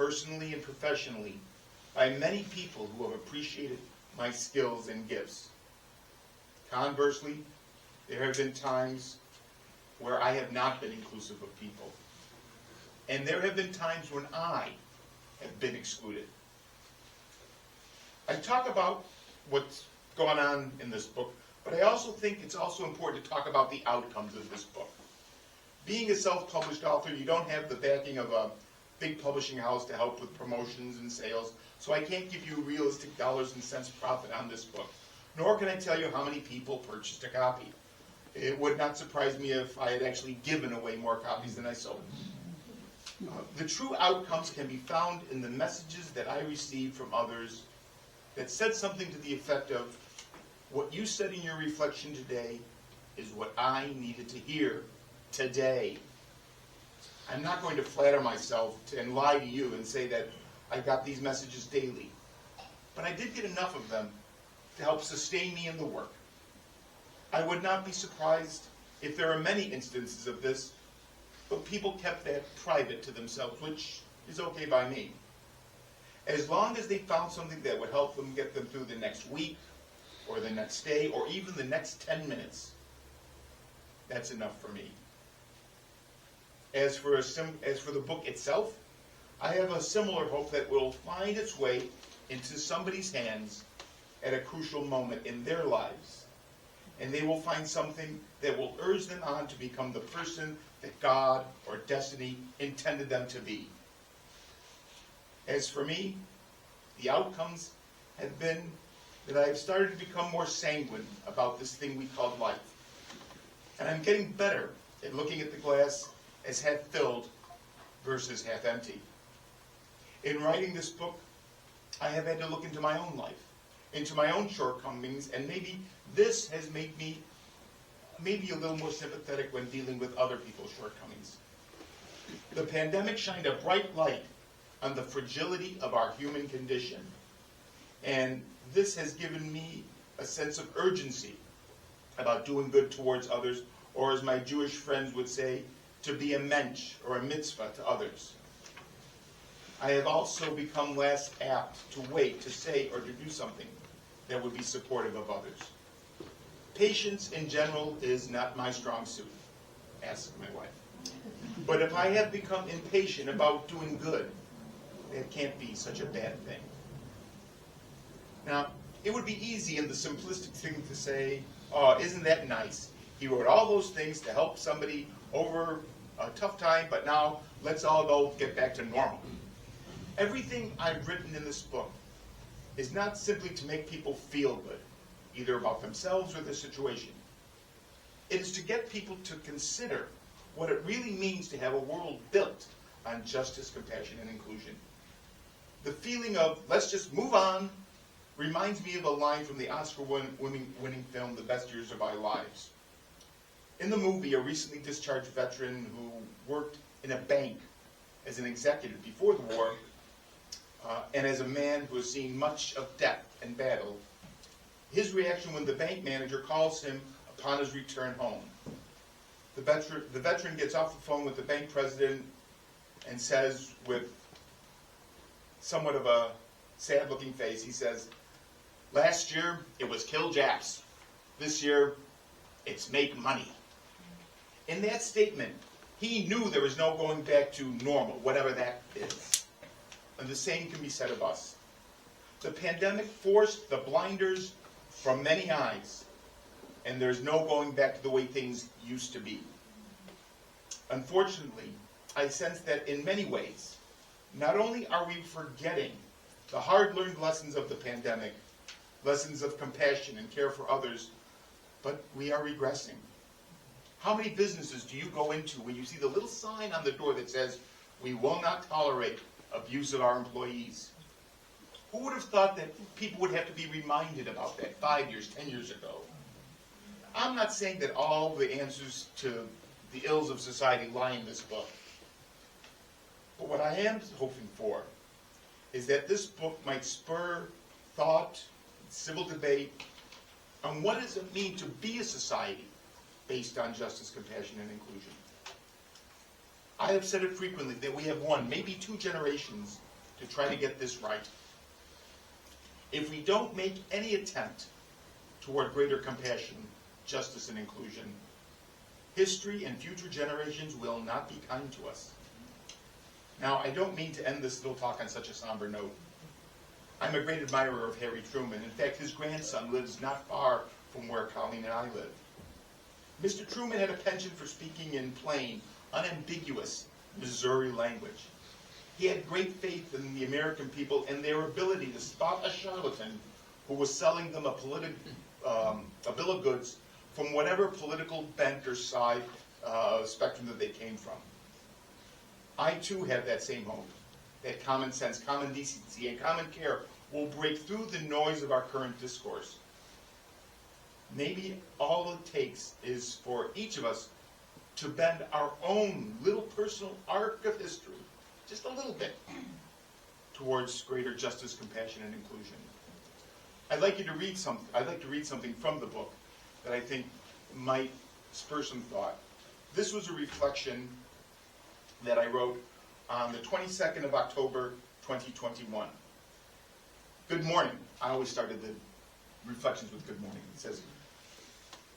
personally and professionally, by many people who have appreciated my skills and gifts. Conversely, there have been times where I have not been inclusive of people. And there have been times when I have been excluded. I talk about what's going on in this book, but I also think it's also important to talk about the outcomes of this book. Being a self-published author, you don't have the backing of a big publishing house to help with promotions and sales, so I can't give you realistic dollars and cents profit on this book, nor can I tell you how many people purchased a copy. It would not surprise me if I had actually given away more copies than I sold. The true outcomes can be found in the messages that I received from others that said something to the effect of, what you said in your reflection today is what I needed to hear today. I'm not going to flatter myself and lie to you and say that I got these messages daily, but I did get enough of them to help sustain me in the work. I would not be surprised if there are many instances of this, but people kept that private to themselves, which is okay by me. As long as they found something that would help them get them through the next week, or the next day, or even the next 10 minutes, that's enough for me. As for the book itself, I have a similar hope that will find its way into somebody's hands at a crucial moment in their lives. And they will find something that will urge them on to become the person that God or destiny intended them to be. As for me, the outcomes have been that I have started to become more sanguine about this thing we call life. And I'm getting better at looking at the glass as half filled versus half empty. In writing this book, I have had to look into my own life, into my own shortcomings, and maybe this has made me maybe a little more sympathetic when dealing with other people's shortcomings. The pandemic shined a bright light on the fragility of our human condition, and this has given me a sense of urgency about doing good towards others, or as my Jewish friends would say, to be a mensch or a mitzvah to others. I have also become less apt to wait to say or to do something that would be supportive of others. Patience in general is not my strong suit, ask my wife. But if I have become impatient about doing good, that can't be such a bad thing. Now, it would be easy and the simplistic thing to say, oh, isn't that nice? He wrote all those things to help somebody over a tough time, but now let's all go get back to normal. Everything I've written in this book is not simply to make people feel good, either about themselves or their situation. It is to get people to consider what it really means to have a world built on justice, compassion, and inclusion. The feeling of, let's just move on, reminds me of a line from the Oscar-winning film, The Best Years of Our Lives. In the movie, a recently discharged veteran who worked in a bank as an executive before the war, and as a man who has seen much of death and battle, his reaction when the bank manager calls him upon his return home. The veteran gets off the phone with the bank president and says, with somewhat of a sad-looking face, he says, "Last year, it was kill Japs. This year, it's make money." In that statement, he knew there was no going back to normal, whatever that is. And the same can be said of us. The pandemic forced the blinders from many eyes, and there's no going back to the way things used to be. Unfortunately, I sense that in many ways, not only are we forgetting the hard-learned lessons of the pandemic, lessons of compassion and care for others, but we are regressing. How many businesses do you go into when you see the little sign on the door that says, "We will not tolerate abuse of our employees"? Who would have thought that people would have to be reminded about that 5 years, 10 years ago? I'm not saying that all the answers to the ills of society lie in this book. But what I am hoping for is that this book might spur thought, civil debate on what does it mean to be a society based on justice, compassion, and inclusion. I have said it frequently that we have one, maybe two generations to try to get this right. If we don't make any attempt toward greater compassion, justice, and inclusion, history and future generations will not be kind to us. Now, I don't mean to end this little talk on such a somber note. I'm a great admirer of Harry Truman. In fact, his grandson lives not far from where Colleen and I live. Mr. Truman had a penchant for speaking in plain, unambiguous Missouri language. He had great faith in the American people and their ability to spot a charlatan who was selling them a bill of goods from whatever political bent or side spectrum that they came from. I too have that same hope, that common sense, common decency, and common care will break through the noise of our current discourse. Maybe all it takes is for each of us to bend our own little personal arc of history, just a little bit, towards greater justice, compassion, and inclusion. I'd like to read something from the book that I think might spur some thought. This was a reflection that I wrote on the 22nd of October, 2021. Good morning. I always started the reflections with good morning. It says,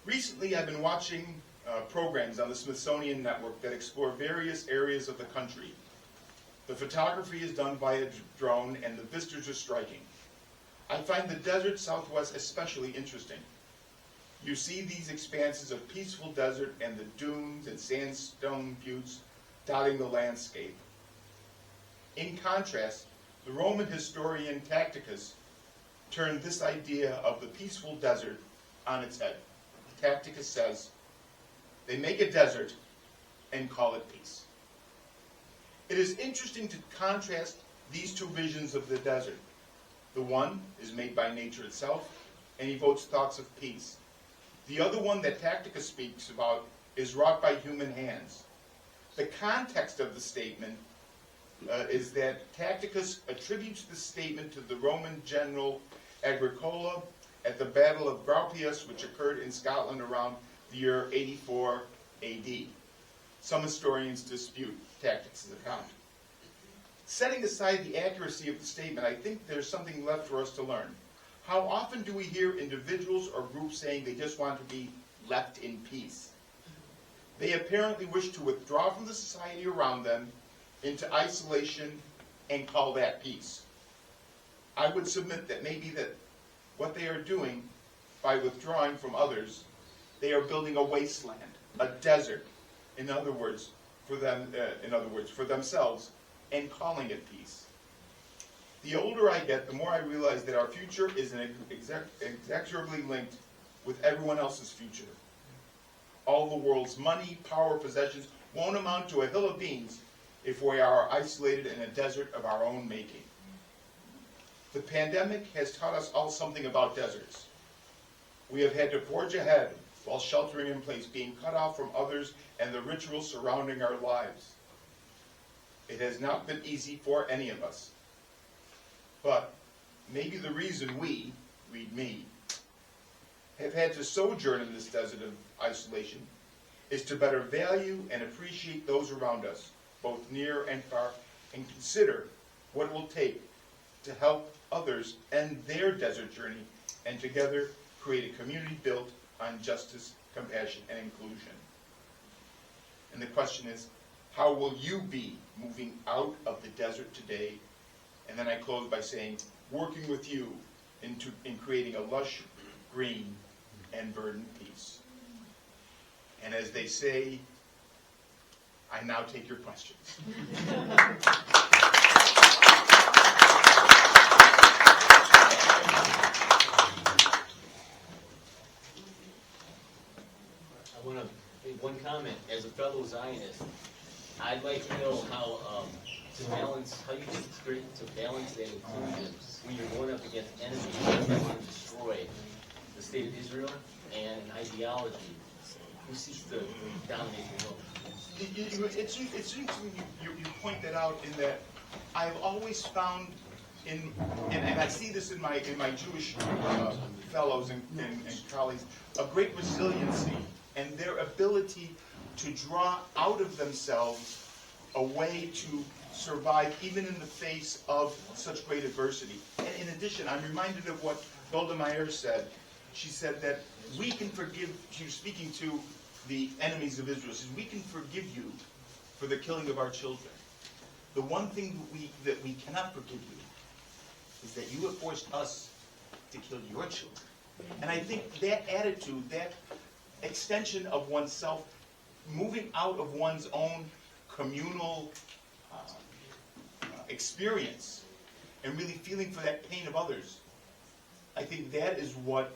recently I've been watching programs on the Smithsonian Network that explore various areas of the country. The photography is done by a drone and the vistas are striking. I find the desert Southwest especially interesting. You see these expanses of peaceful desert and the dunes and sandstone buttes dotting the landscape. In contrast, the Roman historian Tacitus turned this idea of the peaceful desert on its head. Tacitus says, they make a desert and call it peace. It is interesting to contrast these two visions of the desert. The one is made by nature itself and evokes thoughts of peace. The other one that Tacitus speaks about is wrought by human hands. The context of the statement is that Tacitus attributes the statement to the Roman general Agricola at the Battle of Graupius, which occurred in Scotland around the year 84 AD. Some historians dispute Tacitus' account. Setting aside the accuracy of the statement, I think there's something left for us to learn. How often do we hear individuals or groups saying they just want to be left in peace? They apparently wish to withdraw from the society around them into isolation and call that peace. I would submit that maybe that what they are doing by withdrawing from others, they are building a wasteland, a desert, in other words, for themselves, and calling it peace. The older I get, the more I realize that our future is inexorably linked with everyone else's future. All the world's money, power, possessions won't amount to a hill of beans if we are isolated in a desert of our own making. The pandemic has taught us all something about deserts. We have had to forge ahead while sheltering in place, being cut off from others and the rituals surrounding our lives. It has not been easy for any of us. But maybe the reason we, read me, have had to sojourn in this desert of isolation is to better value and appreciate those around us, both near and far, and consider what it will take to help others end their desert journey and together create a community built on justice, compassion, and inclusion. And the question is, how will you be moving out of the desert today? And then I close by saying, working with you in creating a lush, green, and verdant peace. And as they say, I now take your questions. I want to make one comment. As a fellow Zionist, I'd like to know how you can balance that inclusion when you're going up against enemies that want to destroy the state of Israel and an ideology who seeks to dominate the world. It's interesting you point that out, in that I've always found and I see this in my Jewish fellows and colleagues, a great resiliency and their ability to draw out of themselves a way to survive even in the face of such great adversity. And in addition, I'm reminded of what Golda Meir said. She said that we can forgive, she was speaking to the enemies of Israel, she says, we can forgive you for the killing of our children. The one thing that we cannot forgive you is that you have forced us to kill your children. And I think that attitude, that extension of oneself, moving out of one's own communal experience and really feeling for that pain of others, I think that is what